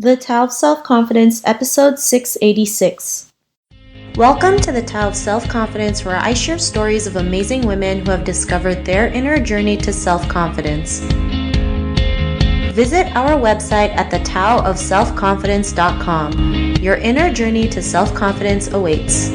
The Tao of Self-Confidence, episode 686. Welcome to the Tao of Self-Confidence, where I share stories of amazing women who have discovered their inner journey to self-confidence. Visit our website at thetaoofselfconfidence.com. Your inner journey to self-confidence awaits.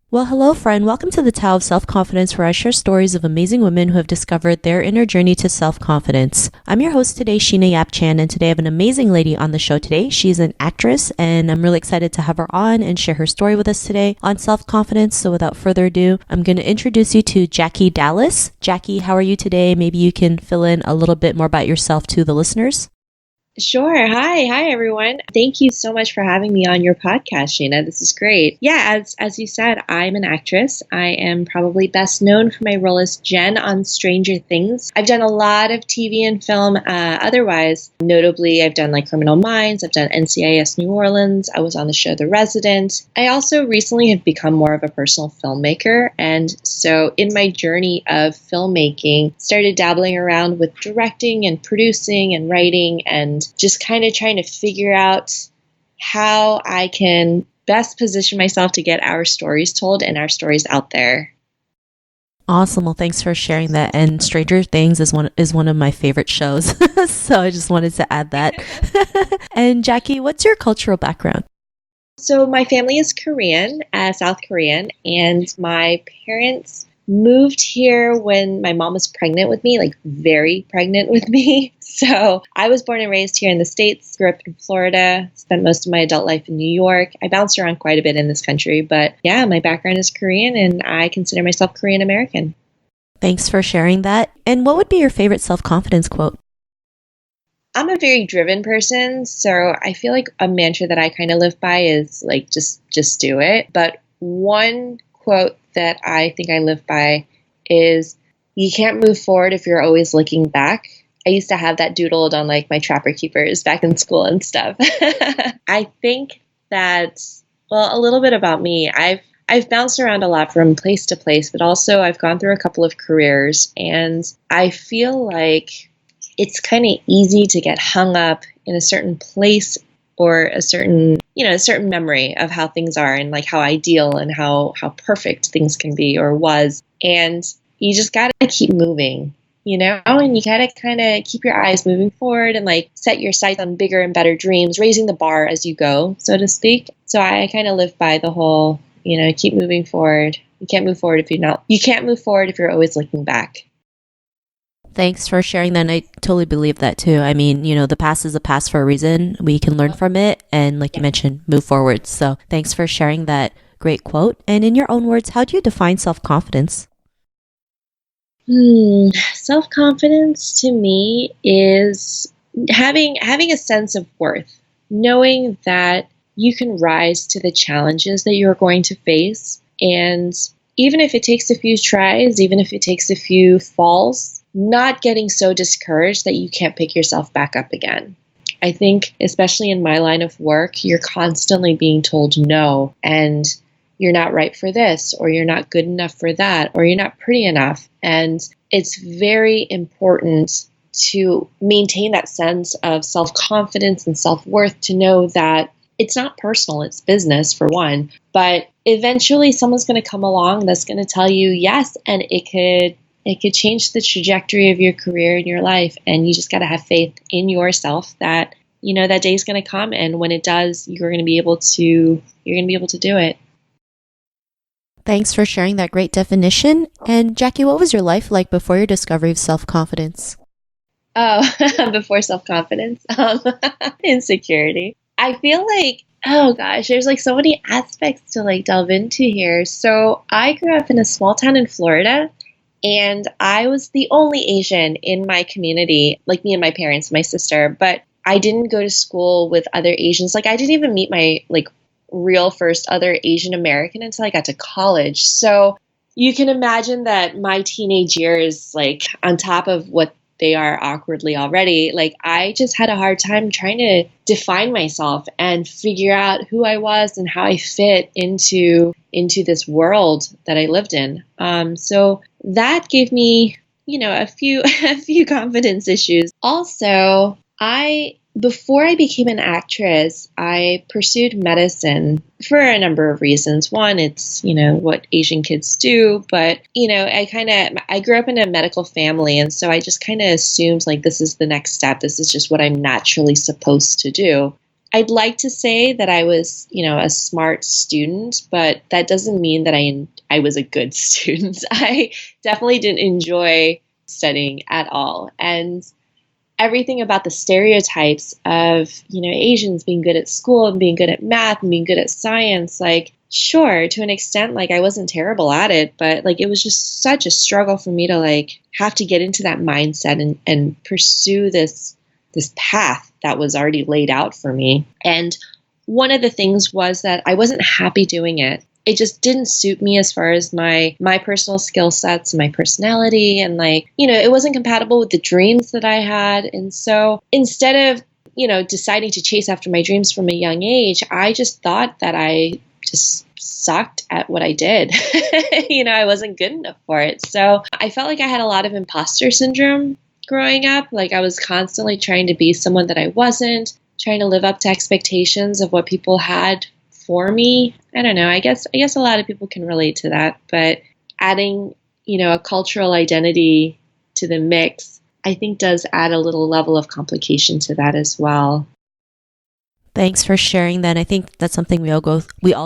Well, hello, friend. Welcome to the Tao of Self-Confidence, where I share stories of amazing women who have discovered their inner journey to self-confidence. I'm your host today, Sheena Yap Chan, and today I have an amazing lady on the show today. She's an actress, and I'm really excited to have her on and share her story with us today on self-confidence. So without further ado, I'm going to introduce you to Jackie Dallas. Jackie, how are you today? Maybe you can fill in a little bit more about yourself to the listeners. Sure. Hi, everyone. Thank you so much for having me on your podcast, Sheena. This is great. Yeah, as you said, I'm an actress. I am probably best known for my role as Jen on Stranger Things. I've done a lot of TV and film otherwise. Notably, I've done like Criminal Minds. I've done NCIS New Orleans. I was on the show The Resident. I also recently have become more of a personal filmmaker. And so in my journey of filmmaking, started dabbling around with directing and producing and writing and just kind of trying to figure out how I can best position myself to get our stories told and our stories out there. Awesome. Well, thanks for sharing that. And Stranger Things is one of my favorite shows. So I just wanted to add that. And Jackie, what's your cultural background? So my family is Korean, South Korean, and my parents moved here when my mom was pregnant with me, like very pregnant with me. So I was born and raised here in the States, grew up in Florida, spent most of my adult life in New York. I bounced around quite a bit in this country, but yeah, my background is Korean and I consider myself Korean American. Thanks for sharing that. And what would be your favorite self-confidence quote? I'm a very driven person, so I feel like a mantra that I kind of live by is like, just do it. But one quote that I think I live by is, you can't move forward if you're always looking back. I used to have that doodled on like my Trapper Keepers back in school and stuff. I think that, well, a little bit about me. I've bounced around a lot from place to place, but also I've gone through a couple of careers, and I feel like it's kind of easy to get hung up in a certain place or a certain memory of how things are and like how ideal and how perfect things can be or was. And you just got to keep moving, and you got to kind of keep your eyes moving forward and like set your sights on bigger and better dreams, raising the bar as you go, so to speak. So I kind of live by the whole, keep moving forward. You can't move forward if you're always looking back. Thanks for sharing that. And I totally believe that too. I mean, the past is a past for a reason. We can learn from it and, like you mentioned, move forward. So thanks for sharing that great quote. And in your own words, how do you define self-confidence? Self-confidence to me is having a sense of worth, knowing that you can rise to the challenges that you're going to face. And even if it takes a few tries, even if it takes a few falls, not getting so discouraged that you can't pick yourself back up again. I think, especially in my line of work, you're constantly being told no, and you're not right for this, or you're not good enough for that, or you're not pretty enough. And it's very important to maintain that sense of self-confidence and self-worth, to know that it's not personal, it's business for one, but eventually someone's going to come along that's going to tell you yes, and it could change the trajectory of your career and your life. And you just got to have faith in yourself that, that day is going to come. And when it does, you're going to be able to do it. Thanks for sharing that great definition. And Jackie, what was your life like before your discovery of self-confidence? Oh, before self-confidence, insecurity. I feel like, oh gosh, there's like so many aspects to like delve into here. So I grew up in a small town in Florida. And I was the only Asian in my community, like me and my parents, my sister, but I didn't go to school with other Asians. Like I didn't even meet my like real first other Asian American until I got to college. So you can imagine that my teenage years, like on top of what they are awkwardly already, like I just had a hard time trying to define myself and figure out who I was and how I fit into this world that I lived in. So that gave me a few a few confidence issues. Also, before I became an actress, I pursued medicine for a number of reasons. One, it's, what Asian kids do, but, I grew up in a medical family, and so I just kind of assumed like this is the next step. This is just what I'm naturally supposed to do. I'd like to say that I was, a smart student, but that doesn't mean that I was a good student. I definitely didn't enjoy studying at all. And everything about the stereotypes of, Asians being good at school and being good at math and being good at science, like, sure, to an extent, like, I wasn't terrible at it, but like, it was just such a struggle for me to like have to get into that mindset and pursue this path that was already laid out for me. And one of the things was that I wasn't happy doing it. It just didn't suit me as far as my personal skill sets and my personality. And like, it wasn't compatible with the dreams that I had. And so instead of, deciding to chase after my dreams from a young age, I just thought that I just sucked at what I did. I wasn't good enough for it. So I felt like I had a lot of imposter syndrome growing up. Like I was constantly trying to be someone that I wasn't, trying to live up to expectations of what people had for me. I don't know. I guess a lot of people can relate to that, but adding, a cultural identity to the mix, I think does add a little level of complication to that as well. Thanks for sharing that. I think that's something we all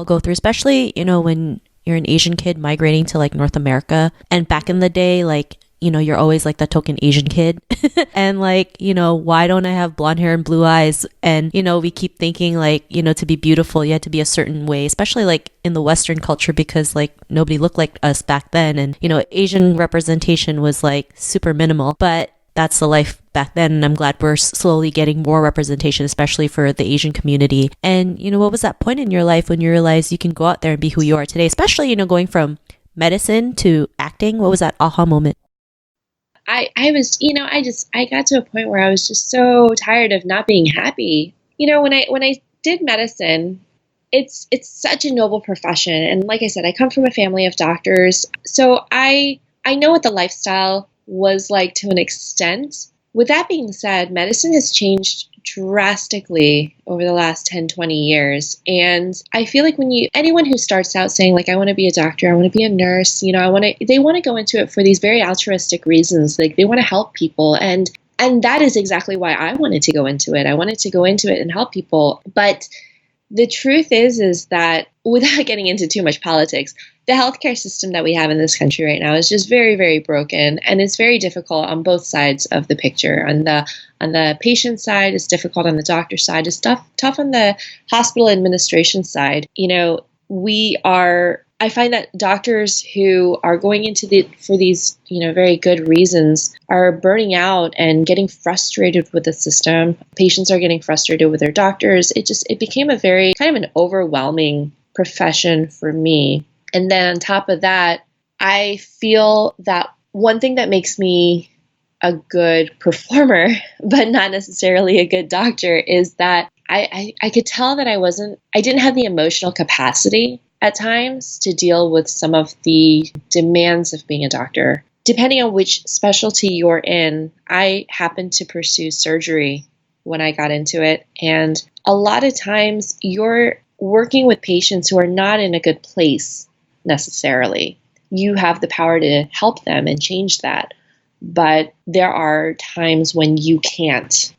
go through, especially, when you're an Asian kid migrating to like North America. And back in the day, like, you're always like the token Asian kid. And like, why don't I have blonde hair and blue eyes? And, we keep thinking like, to be beautiful, you had to be a certain way, especially like in the Western culture, because like nobody looked like us back then. And, Asian representation was like super minimal, but that's the life back then. And I'm glad we're slowly getting more representation, especially for the Asian community. And, what was that point in your life when you realized you can go out there and be who you are today, especially, going from medicine to acting? What was that aha moment? I was, I got to a point where I was just so tired of not being happy. When I did medicine, it's such a noble profession. And like I said, I come from a family of doctors. So I know what the lifestyle was like to an extent. With that being said, medicine has changed drastically over the last 10, 20 years. And I feel like anyone who starts out saying like, I want to be a doctor, I want to be a nurse, they want to go into it for these very altruistic reasons. Like they want to help people. And that is exactly why I wanted to go into it. I wanted to go into it and help people. But the truth is that without getting into too much politics, the healthcare system that we have in this country right now is just very, very broken, and it's very difficult on both sides of the picture. On the patient side, it's difficult. On the doctor side, it's tough on the hospital administration side. I find that doctors who are going into for these, very good reasons are burning out and getting frustrated with the system. Patients are getting frustrated with their doctors. It became a very kind of an overwhelming profession for me. And then on top of that, I feel that one thing that makes me a good performer, but not necessarily a good doctor, is that I could tell that I didn't have the emotional capacity at times to deal with some of the demands of being a doctor. Depending on which specialty you're in, I happened to pursue surgery when I got into it. And a lot of times you're working with patients who are not in a good place necessarily. You have the power to help them and change that. But there are times when you can't.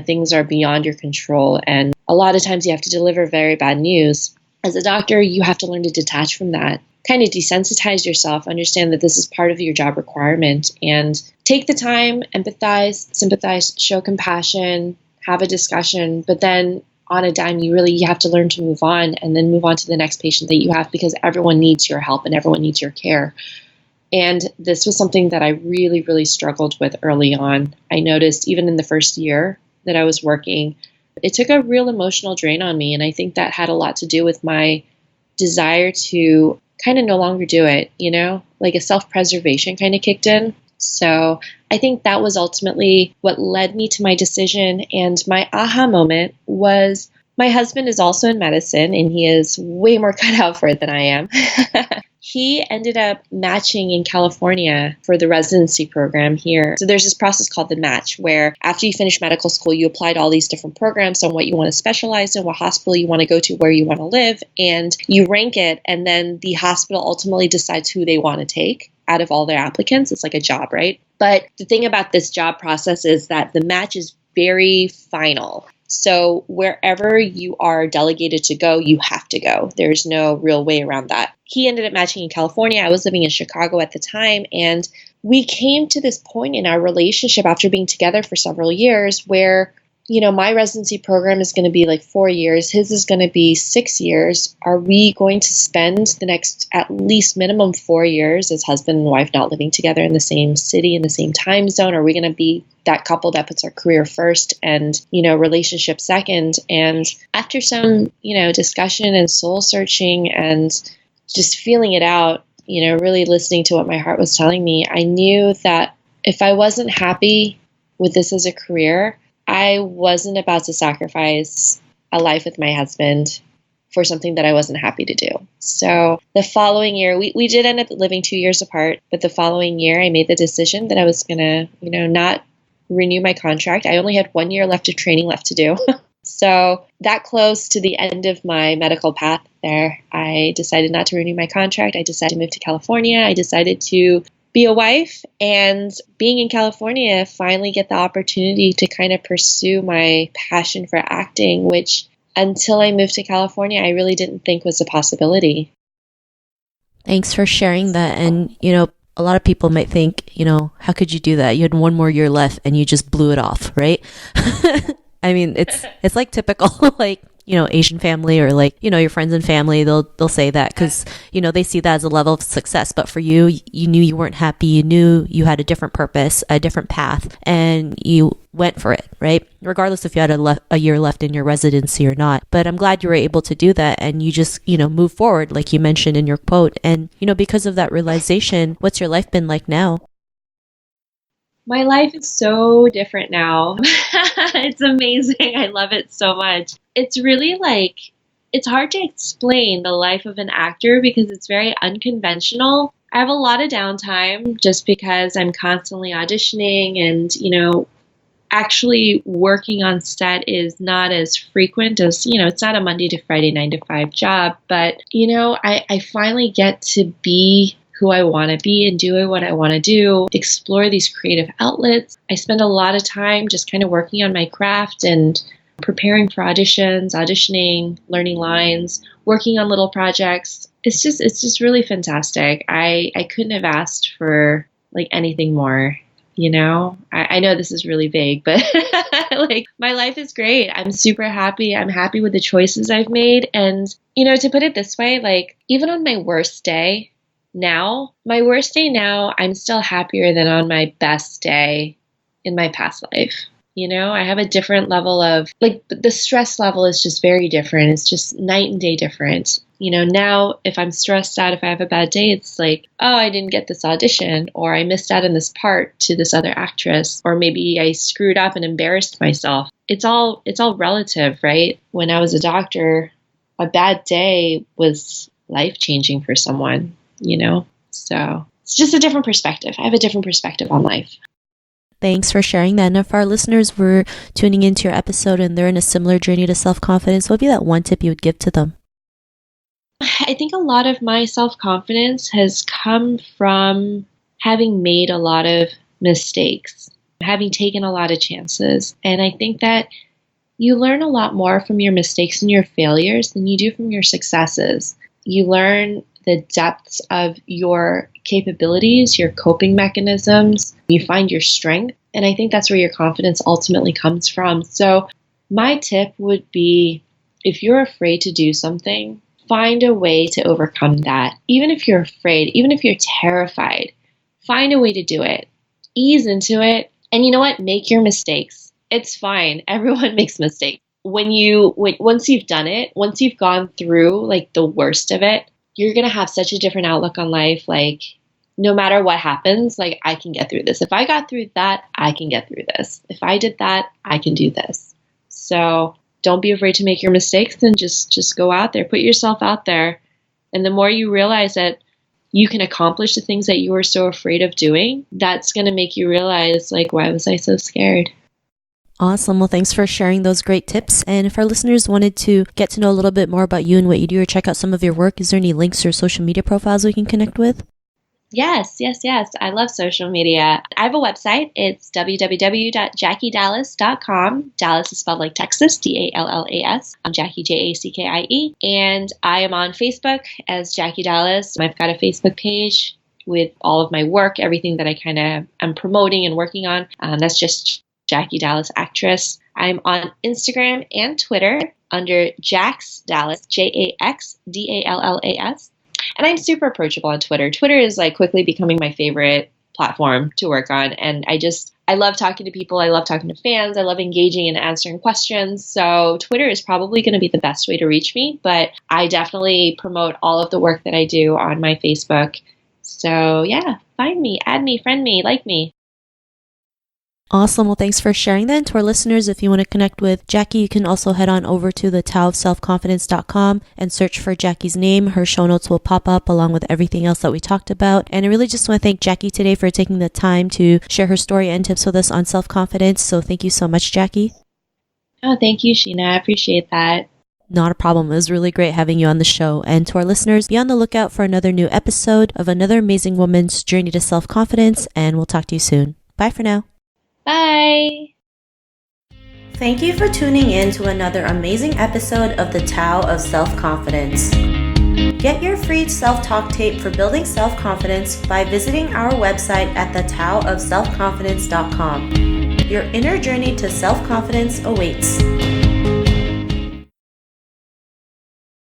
Things are beyond your control. And a lot of times you have to deliver very bad news. As a doctor, you have to learn to detach from that, kind of desensitize yourself, understand that this is part of your job requirement, and take the time, empathize, sympathize, show compassion, have a discussion, but then on a dime, you have to learn to move on and then move on to the next patient that you have, because everyone needs your help and everyone needs your care. And this was something that I really, really struggled with early on. I noticed even in the first year that I was working, it took a real emotional drain on me. And I think that had a lot to do with my desire to kind of no longer do it, like a self-preservation kind of kicked in. So I think that was ultimately what led me to my decision. And my aha moment was my husband is also in medicine, and he is way more cut out for it than I am. he ended up matching in California for the residency program here. So there's this process called the match, where after you finish medical school, you apply to all these different programs on what you want to specialize in, what hospital you want to go to, where you want to live, and you rank it, and then the hospital ultimately decides who they want to take out of all their applicants. It's like a job, right? But the thing about this job process is that the match is very final. So wherever you are delegated to go, you have to go. There's no real way around that. He ended up matching in California. I was living in Chicago at the time. And we came to this point in our relationship after being together for several years where, you know, my residency program is going to be like 4 years. His is going to be 6 years. Are we going to spend the next at least minimum 4 years as husband and wife not living together in the same city, in the same time zone? Are we going to be that couple that puts our career first and, you know, relationship second? And after some, you know, discussion and soul searching and just feeling it out, you know, really listening to what my heart was telling me, I knew that if I wasn't happy with this as a career, I wasn't about to sacrifice a life with my husband for something that I wasn't happy to do. So the following year, we did end up living 2 years apart, but the following year I made the decision that I was going to, you know, not renew my contract. I only had 1 year left of training left to do. So that close to the end of my medical path there, I decided not to renew my contract. I decided to move to California. I decided to be a wife, and being in California, finally get the opportunity to kind of pursue my passion for acting, which until I moved to California, I really didn't think was a possibility. Thanks for sharing that. And, you know, a lot of people might think, you know, how could you do that? You had 1 more year left and you just blew it off, right? I mean, it's like typical, like, you know, Asian family or like, you know, your friends and family, they'll say that because, you know, they see that as a level of success. But for you, you knew you weren't happy. You knew you had a different purpose, a different path, and you went for it, right? Regardless if you had a year left in your residency or not. But I'm glad you were able to do that and you just, you know, move forward like you mentioned in your quote. And, you know, because of that realization, what's your life been like now? My life is so different now. It's amazing. I love it so much. It's really like, it's hard to explain the life of an actor because it's very unconventional. I have a lot of downtime just because I'm constantly auditioning and, you know, actually working on set is not as frequent as, you know, it's not a Monday to Friday 9 to 5 job, but, you know, I finally get to be who I want to be and do what I want to do, explore these creative outlets. I spend a lot of time just kind of working on my craft and preparing for auditions, auditioning, learning lines, working on little projects. It's just really fantastic. I couldn't have asked for like anything more, you know? I know this is really vague, but like my life is great. I'm super happy. I'm happy with the choices I've made. And, you know, to put it this way, like even on my worst day, my worst day now, I'm still happier than on my best day in my past life. You know, I have a different level of, like, the stress level is just very different. It's just night and day different. You know, now if I'm stressed out, if I have a bad day, it's like, oh, I didn't get this audition, or I missed out on this part to this other actress, or maybe I screwed up and embarrassed myself. It's all relative, right? When I was a doctor, a bad day was life-changing for someone. You know, so it's just a different perspective. I have a different perspective on life. Thanks for sharing that. And if our listeners were tuning into your episode and they're in a similar journey to self-confidence, what would be that one tip you would give to them? I think a lot of my self-confidence has come from having made a lot of mistakes, having taken a lot of chances. And I think that you learn a lot more from your mistakes and your failures than you do from your successes. You learn the depths of your capabilities, your coping mechanisms. You find your strength. And I think that's where your confidence ultimately comes from. So my tip would be, if you're afraid to do something, find a way to overcome that. Even if you're afraid, even if you're terrified, find a way to do it. Ease into it. And you know what? Make your mistakes. It's fine. Everyone makes mistakes. Once you've done it, once you've gone through like the worst of it, you're going to have such a different outlook on life. Like, no matter what happens, like, I can get through this. If I got through that, I can get through this. If I did that, I can do this. So don't be afraid to make your mistakes and just go out there, put yourself out there. And the more you realize that you can accomplish the things that you were so afraid of doing, that's going to make you realize, like, why was I so scared? Awesome. Well, thanks for sharing those great tips. And if our listeners wanted to get to know a little bit more about you and what you do or check out some of your work, is there any links or social media profiles we can connect with? Yes. I love social media. I have a website. It's www.jackiedallas.com. Dallas is spelled like Texas, Dallas. I'm Jackie, Jackie. And I am on Facebook as Jackie Dallas. I've got a Facebook page with all of my work, everything that I kind of am promoting and working on. That's just Jackie Dallas Actress. I'm on Instagram and Twitter under Jax Dallas, JaxDallas. And I'm super approachable on Twitter. Twitter is like quickly becoming my favorite platform to work on. And I love talking to people. I love talking to fans. I love engaging and answering questions. So Twitter is probably going to be the best way to reach me. But I definitely promote all of the work that I do on my Facebook. So yeah, find me, add me, friend me, like me. Awesome. Well, thanks for sharing that. And to our listeners, if you want to connect with Jackie, you can also head on over to the taoofselfconfidence.com and search for Jackie's name. Her show notes will pop up along with everything else that we talked about. And I really just want to thank Jackie today for taking the time to share her story and tips with us on self-confidence. So thank you so much, Jackie. Oh, thank you, Sheena. I appreciate that. Not a problem. It was really great having you on the show. And to our listeners, be on the lookout for another new episode of another amazing woman's journey to self-confidence. And we'll talk to you soon. Bye for now. Bye. Thank you for tuning in to another amazing episode of the Tao of Self-Confidence. Get your free self-talk tape for building self-confidence by visiting our website at thetaoofselfconfidence.com. Your inner journey to self-confidence awaits.